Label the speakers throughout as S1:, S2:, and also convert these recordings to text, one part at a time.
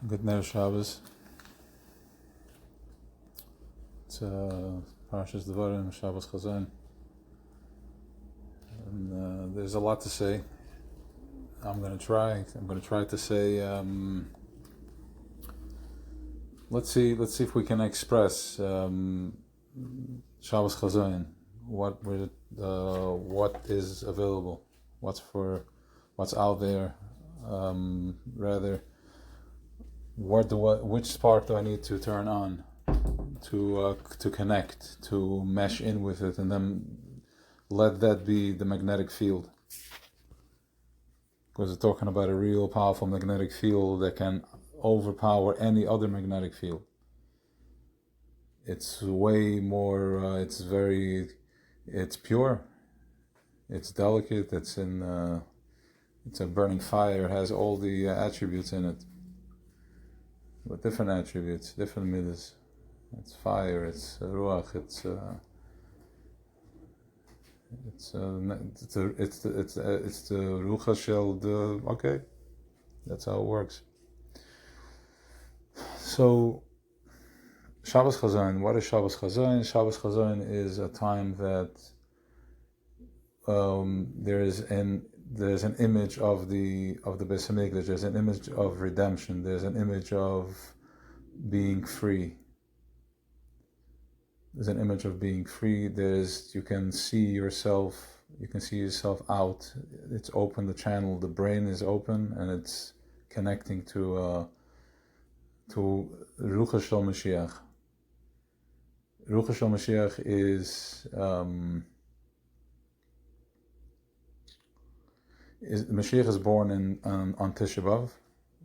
S1: Good Ner Shabbos. It's Parshas Dvarim, Shabbos Chazon. And there's a lot to say. I'm going to try to say. Let's see if we can express Shabbos Chazon. What is available? What's out there? Rather. Which part do I need to turn on to connect, to mesh in with it, and then let that be the magnetic field? Because we're talking about a real powerful magnetic field that can overpower any other magnetic field. It's way more. It's pure. It's delicate. It's a burning fire. It has all the attributes in it. With different attributes, different midas. It's fire, it's ruach, it's the rucha shel the. Okay, that's how it works. So, Shabbos Chazon. What is Shabbos Chazon? Shabbos Chazon is a time that there's an image of the Beis Hamikdash. There's an image of redemption. There's an image of being free. There's an image of being free. You can see yourself out. It's open, the channel, the brain is open, and it's connecting to Rucha Shel Mashiach. Rucha Shel Mashiach is Mashiach is born on Tisha B'Av,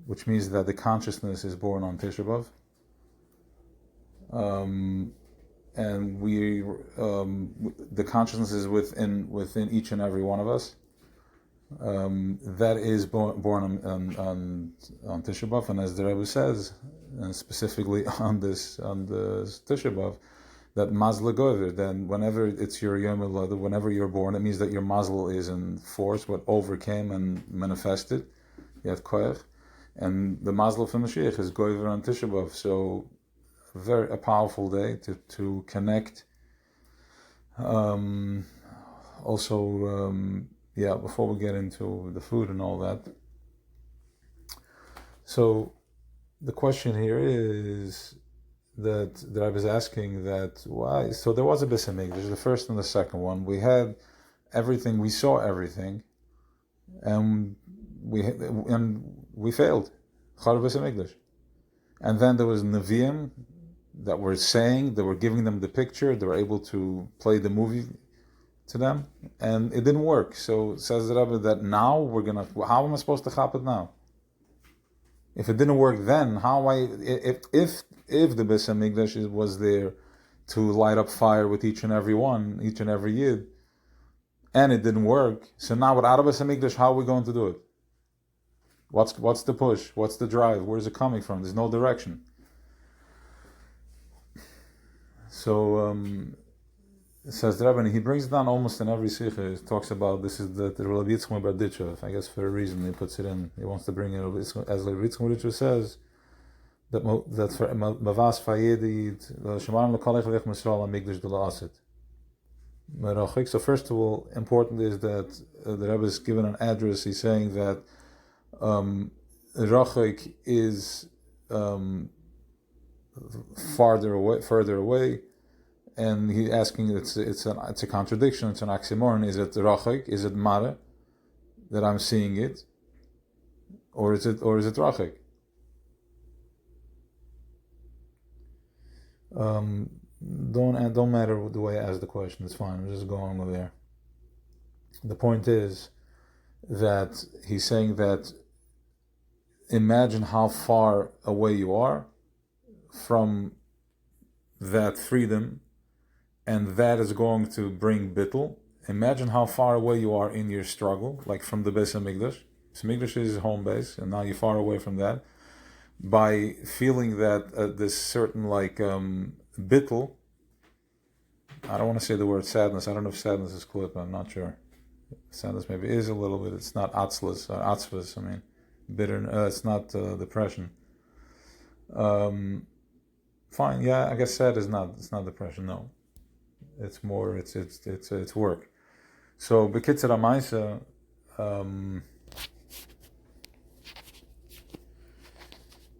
S1: which means that the consciousness is born on Tisha B'Av. And the consciousness is within each and every one of us. That is born on Tisha B'Av, and as the Rebbe says, and specifically on this Tisha B'Av, that mazla gover. Then whenever it's your yom ha'olad, whenever you're born, it means that your mazel is in force, what overcame and manifested. You have koyach, and the mazel for Mashiach is gover on Tisha B'Av. So a powerful day to connect. Before we get into the food and all that. So the question here is that I was asking that why. So there was a Beis Hamikdash, the first and the second one. We had everything. We saw everything, and we failed. Charav Beis Hamikdash. And then there was Nevi'im that were saying, they were giving them the picture, they were able to play the movie to them, and it didn't work. So says the Rebbe that now how am I supposed to chop it now? If it didn't work then, if the Beis Hamikdash was there to light up fire with each and every yid, and it didn't work, so now without a Beis Hamikdash, how are we going to do it? What's the push? What's the drive? Where is it coming from? There's no direction. So it says the Rebbe, and he brings it down almost in every sikha. He talks about this is the Rabbi Yitzchak Berditchev. I guess for a reason he puts it in. He wants to bring it as Rabbi Yitzchak Berditchev says that for Mavas Fayedid Shemarim L'Kolech Lech Misral Amigdash D'La'asit. So first of all, important is that the Rebbe is given an address. He's saying that Rachik is further away, and he's asking. It's a contradiction. It's an oxymoron. Is it Rachik? Is it Mara that I'm seeing it, or is it Rachik? Don't matter the way I ask the question. It's fine. I'm just going over there. The point is that he's saying that imagine how far away you are from that freedom, and that is going to bring bittul. Imagine how far away you are in your struggle, like from the Beis Hamikdash. Beis Hamikdash is home base, and now you're far away from that. By feeling that this certain bittul, I don't want to say the word sadness. I don't know if sadness is clip. I'm not sure. Sadness maybe is a little bit. It's not atzlus or atzvus. I mean, bitter. It's not depression. Fine, yeah, I guess sad is not. It's not depression. No, it's more. It's work. So Bekitzer Amaisa,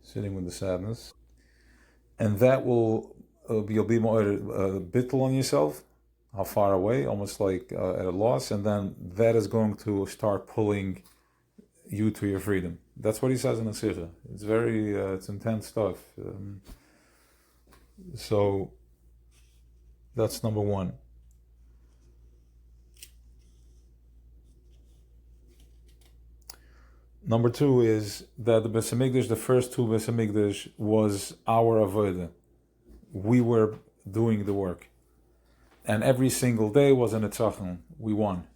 S1: sitting with the sadness, and that will you'll be more bittul on yourself, how far away, almost like at a loss, and then that is going to start pulling you to your freedom. That's what he says in the Sikha. It's very it's intense stuff. So that's number one. Number two is that the Beis Hamikdash, the first two Beis Hamikdash, was our avodah. We were doing the work, and every single day was an etzachon. We won.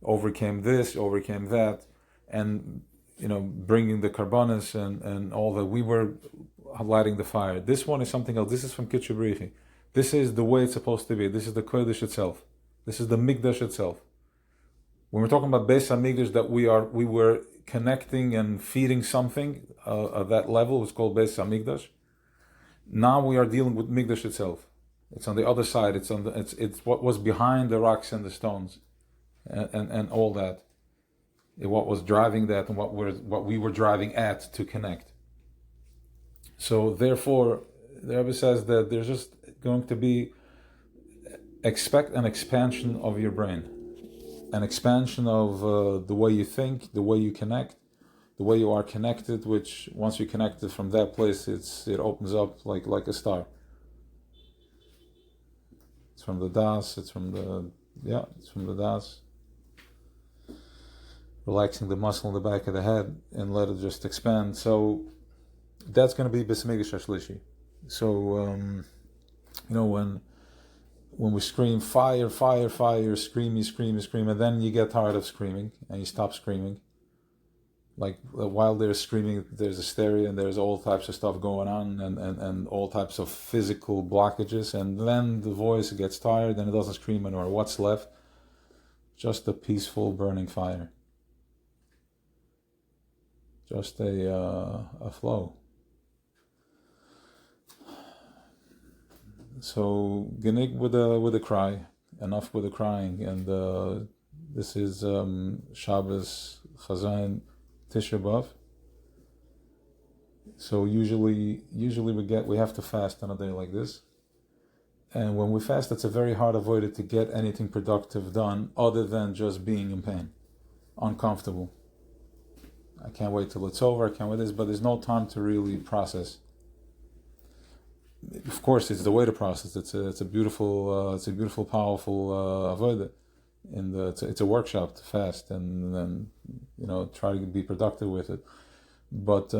S1: Overcame this, overcame that, and bringing the karbanis and all that. We were lighting the fire. This one is something else. This is from Kitcher Brichi. This is the way it's supposed to be. This is the kodesh itself. This is the mikdash itself. When we're talking about Beis Hamikdash, that we were connecting and feeding something at that level, it's called Beis Hamikdash. Now we are dealing with Mikdash itself. It's on the other side. It's what was behind the rocks and the stones, and all that. What was driving that, and what we were driving at to connect. So therefore, the Rebbe says that there's just going to be expect an expansion of your brain. An expansion of the way you think, the way you connect, the way you are connected. Which once you're connected from that place, it opens up like a star. It's from the das. It's from the das. Relaxing the muscle in the back of the head and let it just expand. So that's going to be Beis Hamikdash Hashlishi. So when we scream fire, fire, fire, scream, you scream, and then you get tired of screaming and you stop screaming. Like while they're screaming, there's hysteria and there's all types of stuff going on and all types of physical blockages, and then the voice gets tired and it doesn't scream anymore. What's left? Just a peaceful burning fire. Just a flow. So genig with a cry, enough with the crying, and this is Shabbos Chazan Tisha B'Av. So usually we have to fast on a day like this, and when we fast, it's a very hard avoided to get anything productive done other than just being in pain, uncomfortable. I can't wait till it's over. I can't wait this, but there's no time to really process. Of course, it's the way to process. It's a beautiful, powerful avodah. It's a workshop to fast and then try to be productive with it. But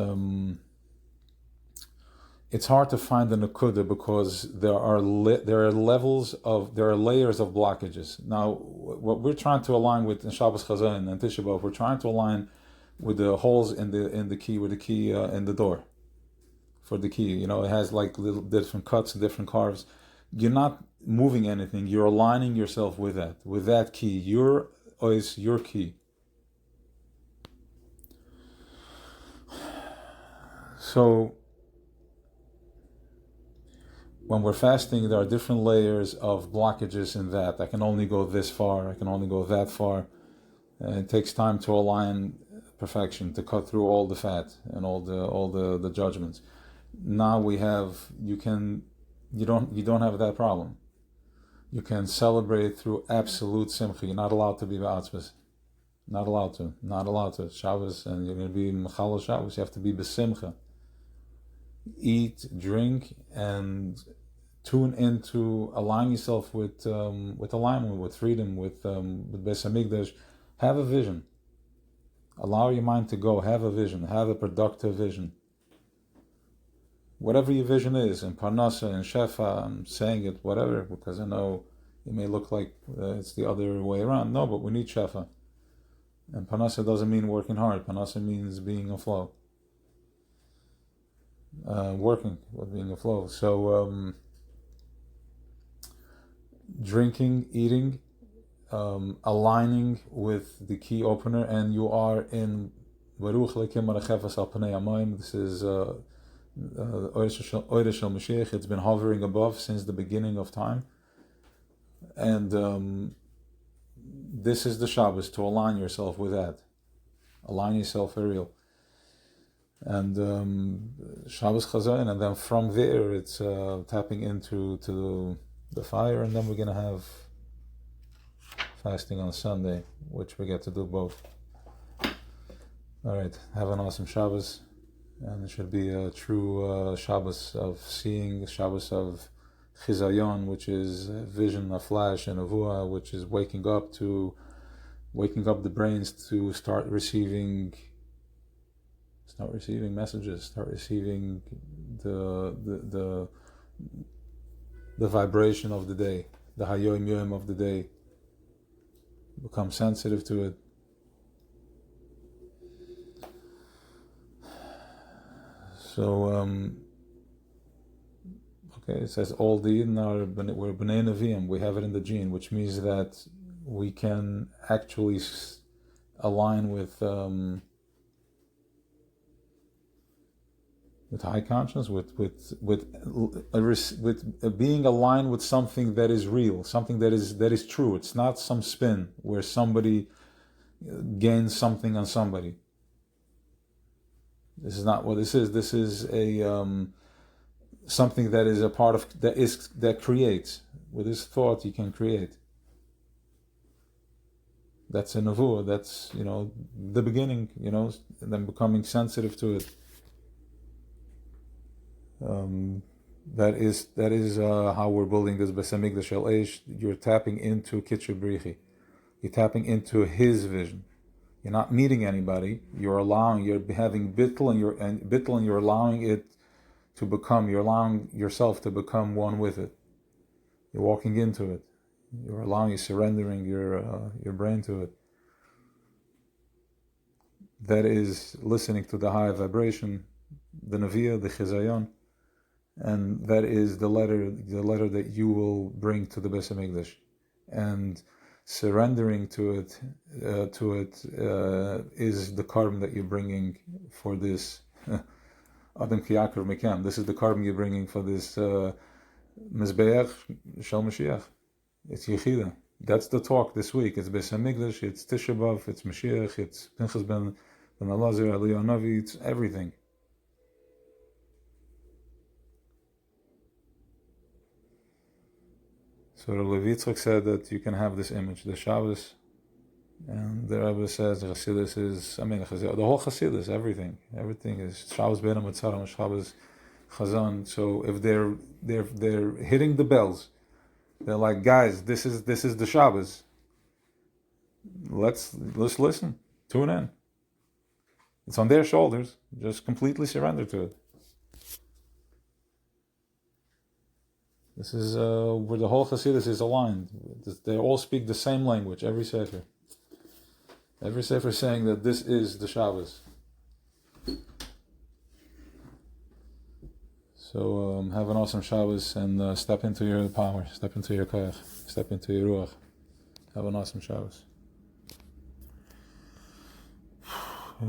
S1: it's hard to find the nakuda because there are layers of blockages. Now, what we're trying to align with in Shabbos Chazan and Tisha B'Av, we're trying to align with the holes in the key, with the key in the door. For the key, it has like little different cuts and different carves. You're not moving anything. You're aligning yourself with that key. Your is your key. So when we're fasting, there are different layers of blockages in that. I can only go this far. I can only go that far. It takes time to align perfection, to cut through all the fat and all the judgments. Now we have, you don't have that problem. You can celebrate through absolute simcha. You're not allowed to be ba'atzvus. Not allowed to. Shabbos, and you're going to be mechalel Shabbos. You have to be besimcha. Eat, drink, and tune into, align yourself with alignment, with freedom, with Beis Hamikdash. Have a vision. Allow your mind to go. Have a vision. Have a productive vision. Whatever your vision is, in Parnasa, in Shefa, I'm saying it, whatever, because I know it may look like it's the other way around. No, but we need Shefa. And Parnasa doesn't mean working hard. Parnasa means being a flow. Working with being a flow. So, drinking, eating, aligning with the key opener, and you are in This is Oire Shel Mashiach. It's been hovering above since the beginning of time. And this is the Shabbos, to align yourself with that. Align yourself for real. And Shabbos Chazon, and then from there it's tapping into the fire, and then we're going to have fasting on Sunday, which we get to do both. Alright, have an awesome Shabbos, and it should be a true Shabbos of seeing, Shabbos of Chizayon, which is a vision, a flash, and a Nevuah, which is waking up the brains to start receiving messages, start receiving the vibration of the day, the Hayoim Yom of the day. Become sensitive to it. So, okay, it says all the Yidden we're B'nai Nevi'im, we have it in the gene, which means that we can actually align with high consciousness, with being aligned with something that is real, something that is true. It's not some spin where somebody gains something on somebody. This is not what this is. This is a something that is a part of that creates. With this thought, you can create. That's a nevuah. That's the beginning. And then becoming sensitive to it. That is how we're building this Beis Hamikdash Shel Eish. You're tapping into Kitcher Brichi. You're tapping into His vision. You're not meeting anybody. You're having bittul, and you're allowing it to become. You're allowing yourself to become one with it. You're walking into it. You're surrendering your brain to it. That is listening to the high vibration, the Nevi'ah, the Chizayon. And that is the letter that you will bring to the Beis Hamikdash, and surrendering to it is the carbon that you're bringing for this Adam Kiyakar Mekem. This is the carbon you're bringing for this Mizbeach Shel Mashiach. It's Yechida. That's the talk this week. It's Beis Hamikdash. It's Tisha B'Av. It's Mashiach. It's Pinchas ben Elazar, Eliyahu Navi. It's everything. So the Levitzchak said that you can have this image, the Shabbos, and the Rebbe says the Chassidus is, the whole Chassidus, everything is Shabbos Beina Mitzarim, Shabbos Chazan. So if they're hitting the bells, they're like, guys, this is the Shabbos. Let's listen, tune in. It's on their shoulders. Just completely surrender to it. This is where the whole Chassidus is aligned. They all speak the same language, every Sefer. Every Sefer is saying that this is the Shabbos. So have an awesome Shabbos, and step into your power, step into your koach, step into your ruach. Have an awesome Shabbos. Yeah.